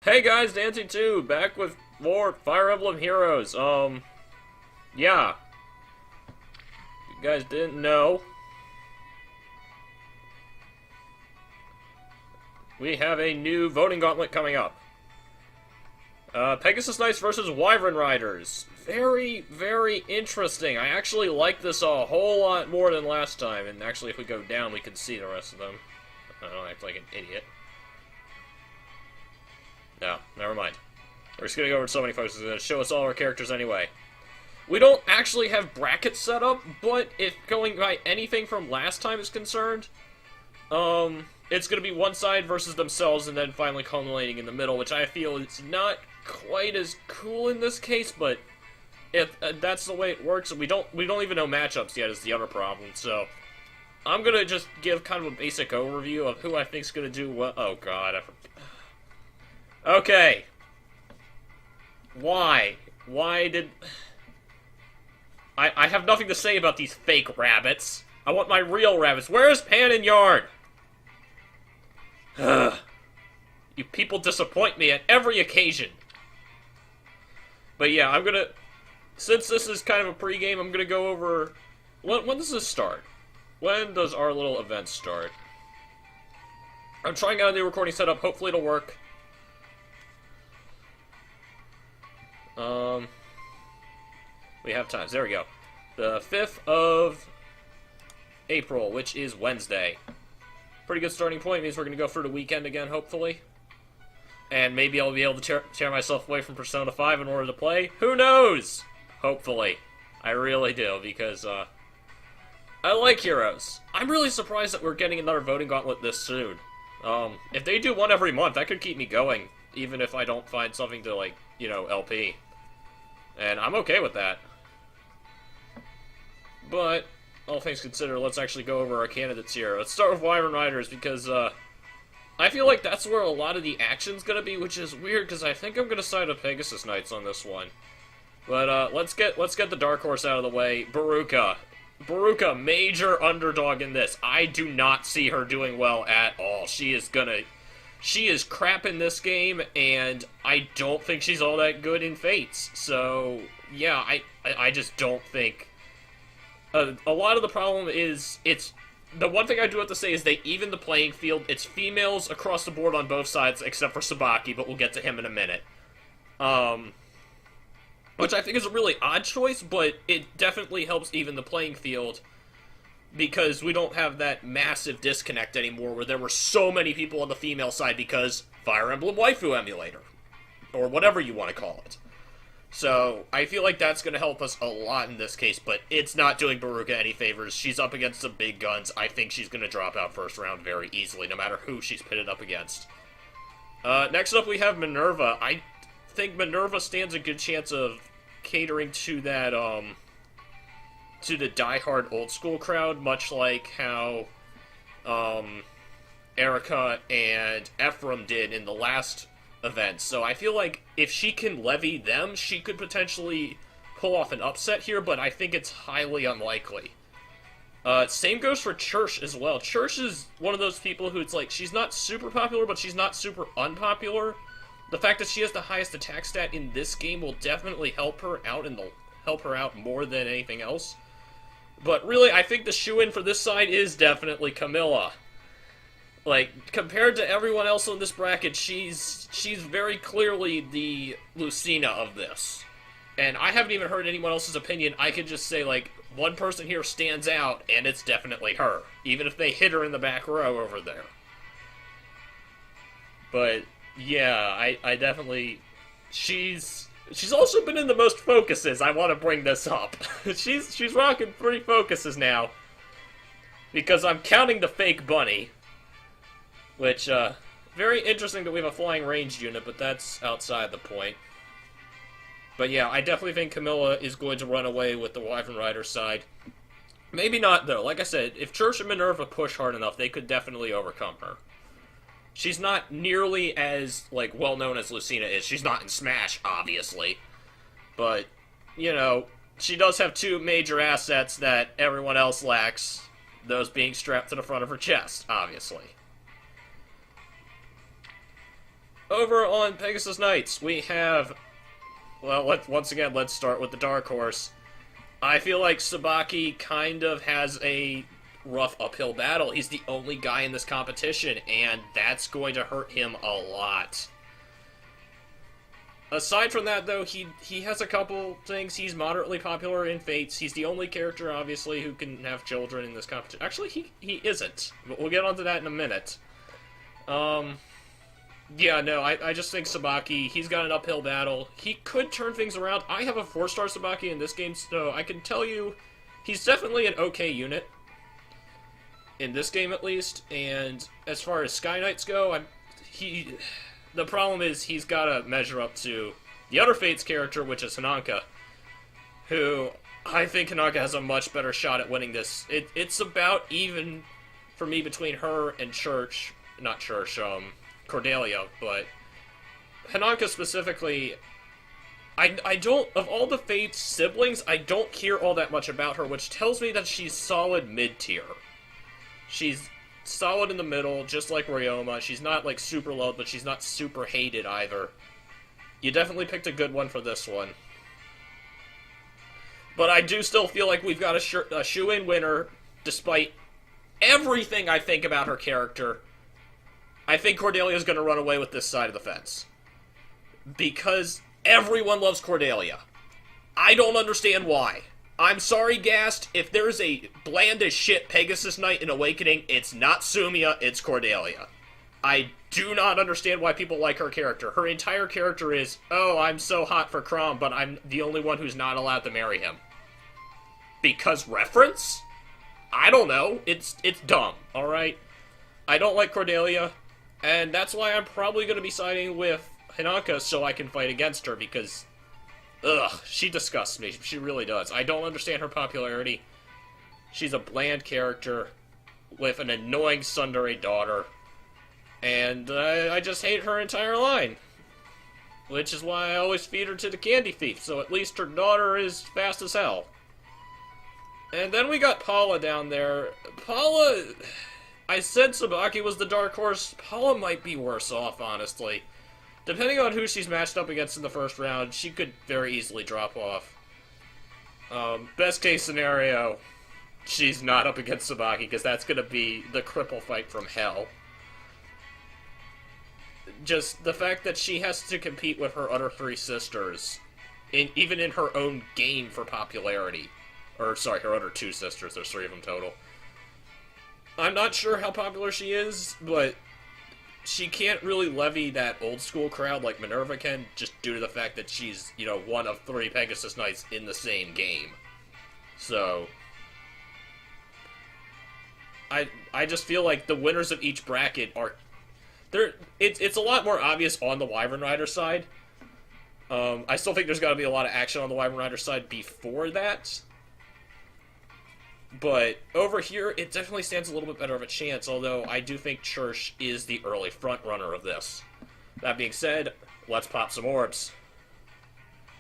Hey guys, Dancy2, back with more Fire Emblem Heroes. Yeah. You guys didn't know. We have a new Voting Gauntlet coming up. Pegasus Knights versus Wyvren Riders. Very, very interesting. I actually like this a whole lot more than last time, and actually if we go down we can see the rest of them. I don't act like an idiot. No, never mind. We're just gonna go over so many folks. It's gonna show us all our characters anyway. We don't actually have brackets set up, but if going by anything from last time is concerned, it's gonna be one side versus themselves and then finally culminating in the middle, which I feel is not quite as cool in this case, but if that's the way it works, we don't even know matchups yet is the other problem, so I'm gonna just give kind of a basic overview of who I think's gonna do what. Oh god, okay. Why? Why did... I have nothing to say about these fake rabbits. I want my real rabbits. Where's Pan and Yarn? You people disappoint me at every occasion. But yeah, I'm gonna... Since this is kind of a pregame, I'm gonna go over... When does this start? When does our little event start? I'm trying out a new recording setup. Hopefully it'll work. We have times. There we go. The 5th of April, which is Wednesday. Pretty good starting point. Means we're going to go through the weekend again, hopefully. And maybe I'll be able to tear myself away from Persona 5 in order to play. Who knows? Hopefully. I really do, because, I like Heroes. I'm really surprised that we're getting another Voting Gauntlet this soon. If they do one every month, that could keep me going, even if I don't find something to, like, you know, LP. And I'm okay with that. But, all things considered, let's actually go over our candidates here. Let's start with Wyvren Riders, because, I feel like that's where a lot of the action's gonna be, which is weird, because I think I'm gonna side with Pegasus Knights on this one. But, let's get the Dark Horse out of the way. Baruka. Baruka, major underdog in this. I do not see her doing well at all. She is crap in this game, and I don't think she's all that good in Fates. So, yeah, I just don't think... a lot of the problem is, the one thing I do have to say is they even the playing field. It's females across the board on both sides, except for Tsubaki, but we'll get to him in a minute. Which I think is a really odd choice, but it definitely helps even the playing field, because we don't have that massive disconnect anymore where there were so many people on the female side because Fire Emblem Waifu Emulator, or whatever you want to call it. So, I feel like that's going to help us a lot in this case, but it's not doing Baruka any favors. She's up against some big guns. I think she's going to drop out first round very easily, no matter who she's pitted up against. Next up we have Minerva. I think Minerva stands a good chance of catering to that, to the diehard old school crowd, much like how, Erica and Ephraim did in the last event. So I feel like if she can levy them, she could potentially pull off an upset here, but I think it's highly unlikely. Same goes for Church as well. Church is one of those people who it's like, she's not super popular, but she's not super unpopular. The fact that she has the highest attack stat in this game will definitely help her out, and help her out more than anything else. But really, I think the shoo-in for this side is definitely Camilla. Like, compared to everyone else on this bracket, she's very clearly the Lucina of this. And I haven't even heard anyone else's opinion. I could just say, like, one person here stands out, and it's definitely her. Even if they hit her in the back row over there. But, yeah, I definitely... She's also been in the most focuses. I want to bring this up. She's rocking 3 focuses now. Because I'm counting the fake bunny. Which, very interesting that we have a flying ranged unit, but that's outside the point. But yeah, I definitely think Camilla is going to run away with the Wyvren Riders side. Maybe not, though. Like I said, if Church and Minerva push hard enough, they could definitely overcome her. She's not nearly as, like, well-known as Lucina is. She's not in Smash, obviously. But, you know, she does have 2 major assets that everyone else lacks. Those being strapped to the front of her chest, obviously. Over on Pegasus Knights, we have... Well, once again, let's start with the Dark Horse. I feel like Tsubaki kind of has a rough uphill battle. He's the only guy in this competition, and that's going to hurt him a lot. Aside from that, though, he has a couple things. He's moderately popular in Fates. He's the only character, obviously, who can have children in this competition. Actually, he isn't. But we'll get onto that in a minute. Yeah, no, I just think Tsubaki, he's got an uphill battle. He could turn things around. I have a 4-star Tsubaki in this game, so I can tell you he's definitely an okay unit. In this game, at least. And as far as Sky Knights go, the problem is he's got to measure up to the other Fates character, which is Hananka, who I think Hananka has a much better shot at winning this. It's about even for me between her and Cordelia, but Hananka specifically, I don't, of all the Fates siblings, I don't hear all that much about her, which tells me that she's solid mid-tier. She's solid in the middle, just like Ryoma. She's not, like, super loved, but she's not super hated either. You definitely picked a good one for this one. But I do still feel like we've got a shoe-in winner, despite everything I think about her character. I think Cordelia's going to run away with this side of the fence. Because everyone loves Cordelia. I don't understand why. I'm sorry, Gast, if there's a bland as shit Pegasus Knight in Awakening, it's not Sumia, it's Cordelia. I do not understand why people like her character. Her entire character is, oh, I'm so hot for Crom, but I'm the only one who's not allowed to marry him. Because reference? I don't know. It's dumb, alright? I don't like Cordelia, and that's why I'm probably going to be siding with Hananka so I can fight against her, because... ugh, she disgusts me. She really does. I don't understand her popularity. She's a bland character with an annoying tsundere daughter. And I just hate her entire line. Which is why I always feed her to the candy thief, so at least her daughter is fast as hell. And then we got Paula down there. Paula... I said Tsubaki was the dark horse. Paula might be worse off, honestly. Depending on who she's matched up against in the first round, she could very easily drop off. Best case scenario, she's not up against Tsubaki, because that's going to be the cripple fight from hell. Just the fact that she has to compete with her other 3 sisters, even in her own game for popularity. Or, sorry, her other 2 sisters, there's 3 of them total. I'm not sure how popular she is, but... she can't really levy that old-school crowd like Minerva can, just due to the fact that she's, you know, one of 3 Pegasus Knights in the same game. So... I just feel like the winners of each bracket are... It's a lot more obvious on the Wyvren Rider side. I still think there's got to be a lot of action on the Wyvren Rider side before that. But over here, it definitely stands a little bit better of a chance, although I do think Church is the early front-runner of this. That being said, let's pop some orbs.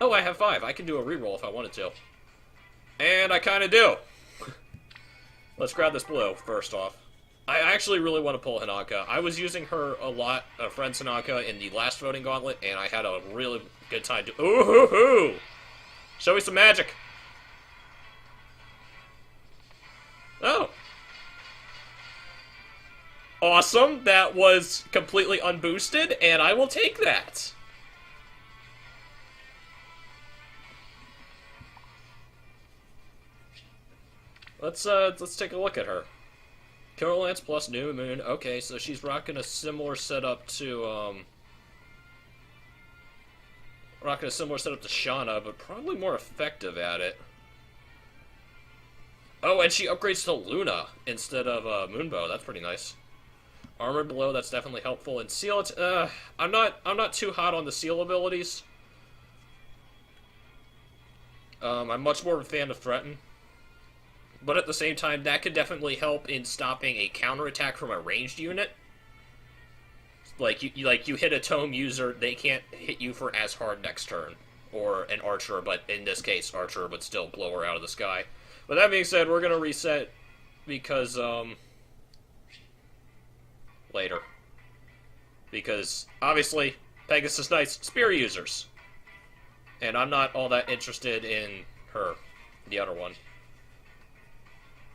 Oh, I have 5. I can do a reroll if I wanted to. And I kind of do. Let's grab this blue, first off. I actually really want to pull Hananka. I was using her a lot, friend Hananka, in the last Voting Gauntlet, and I had a really good time doing... ooh-hoo-hoo! Show me some magic! Oh. Awesome. That was completely unboosted, and I will take that. Let's take a look at her. Killer Lance plus New Moon. Okay, so she's rocking a similar setup to, Shauna, but probably more effective at it. Oh, and she upgrades to Luna instead of Moonbow. That's pretty nice. Armored Blow, that's definitely helpful. And Seal, I'm not too hot on the Seal abilities. I'm much more of a fan of Threaten. But at the same time, that could definitely help in stopping a counterattack from a ranged unit. Like you hit a Tome user, they can't hit you for as hard next turn. Or an Archer, but in this case, Archer would still blow her out of the sky. But that being said, we're going to reset because, Because, obviously, Pegasus Knights, spear users. And I'm not all that interested in her, the other one.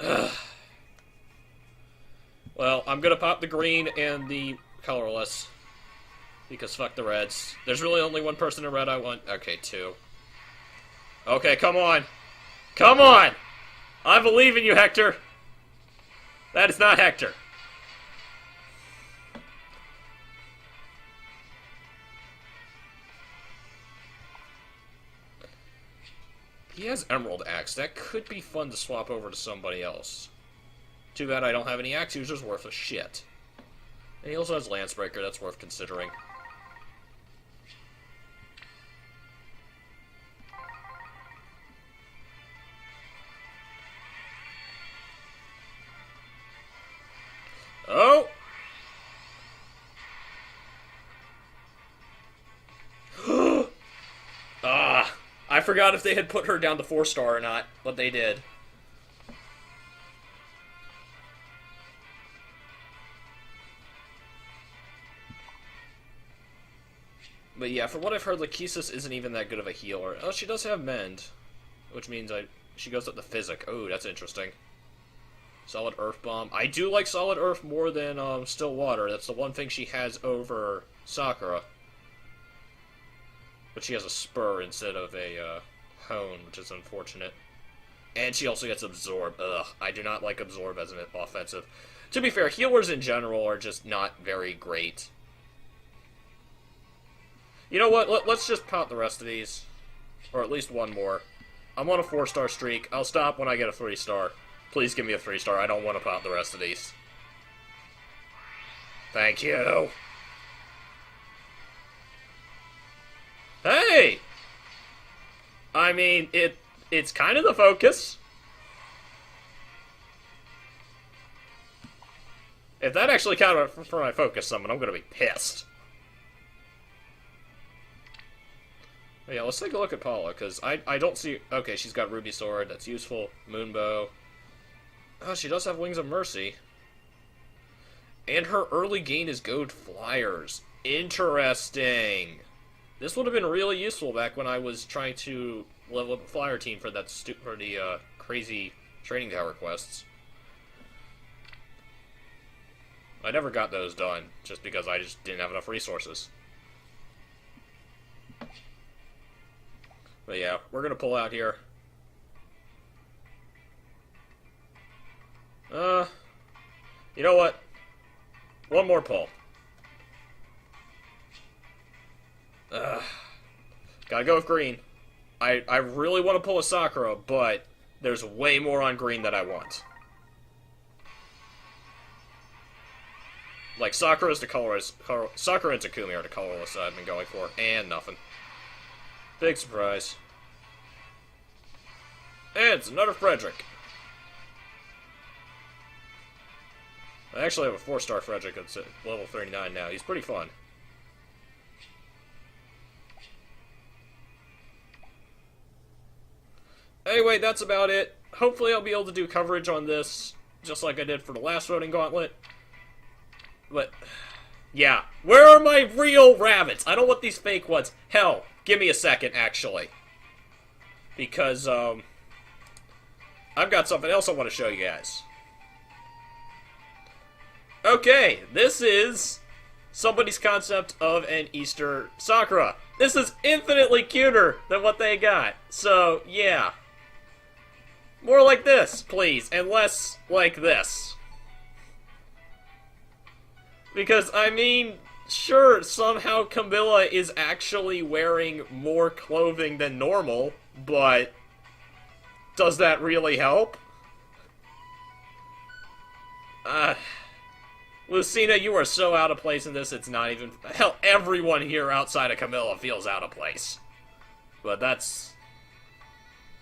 Ugh. Well, I'm gonna pop the green and the colorless. Because fuck the reds. There's really only one person in red I want. Okay, two. Okay, come on. Come on! I believe in you, Hector. That is not Hector. He has Emerald Axe. That could be fun to swap over to somebody else. Too bad I don't have any axe users worth a shit. And he also has Lancebreaker. That's worth considering. Oh! Ah! I forgot if they had put her down to 4-star or not, but they did. But yeah, from what I've heard, Lachesis isn't even that good of a healer. Oh, she does have Mend, which means she goes up to Physic. Oh, that's interesting. Solid Earth Bomb. I do like Solid Earth more than Still Water. That's the one thing she has over Sakura. But she has a Spur instead of a Hone, which is unfortunate. And she also gets Absorb. Ugh, I do not like Absorb as an offensive. To be fair, healers in general are just not very great. You know what? Let's just pop the rest of these. Or at least one more. I'm on a 4-star streak. I'll stop when I get a 3-star. Please give me a 3-star. I don't want to pop the rest of these. Thank you. Hey! I mean, it's kind of the focus. If that actually counted for my focus summon, I'm going to be pissed. But yeah, let's take a look at Paula, because I don't see... Okay, she's got Ruby Sword. That's useful. Moonbow. Oh, she does have Wings of Mercy. And her early gain is Goad Flyers. Interesting. This would have been really useful back when I was trying to level up a flyer team for that for the crazy training tower quests. I never got those done, just because I just didn't have enough resources. But yeah, we're gonna pull out here. You know what? One more pull. Gotta go with green. I really want to pull a Sakura, but there's way more on green that I want. Like, Sakura is the colorless. Sakura and Takumi are the colorless that I've been going for, and nothing. Big surprise. And it's another Frederick. I actually have a 4-star Frederick that's at level 39 now. He's pretty fun. Anyway, that's about it. Hopefully I'll be able to do coverage on this, just like I did for the last Voting Gauntlet. But, yeah. Where are my real rabbits? I don't want these fake ones. Hell, give me a second, actually. Because, I've got something else I want to show you guys. Okay, this is somebody's concept of an Easter Sakura. This is infinitely cuter than what they got. So, yeah. More like this, please, and less like this. Because, I mean, sure, somehow Camilla is actually wearing more clothing than normal, but does that really help? Lucina, you are so out of place in this, it's not even... Hell, everyone here outside of Camilla feels out of place. But that's...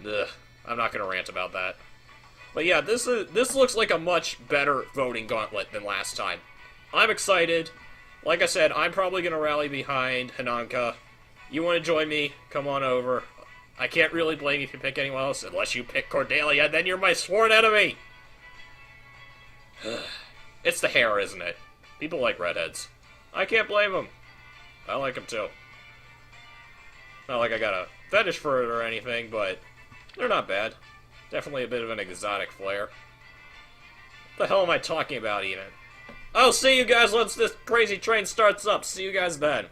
Ugh, I'm not gonna rant about that. But yeah, this looks like a much better Voting Gauntlet than last time. I'm excited. Like I said, I'm probably gonna rally behind Hananka. You wanna join me? Come on over. I can't really blame you if you pick anyone else, unless you pick Cordelia, then you're my sworn enemy! It's the hair, isn't it? People like redheads. I can't blame him. I like him too. Not like I got a fetish for it or anything, but they're not bad. Definitely a bit of an exotic flair. What the hell am I talking about, even? I'll see you guys once this crazy train starts up. See you guys then.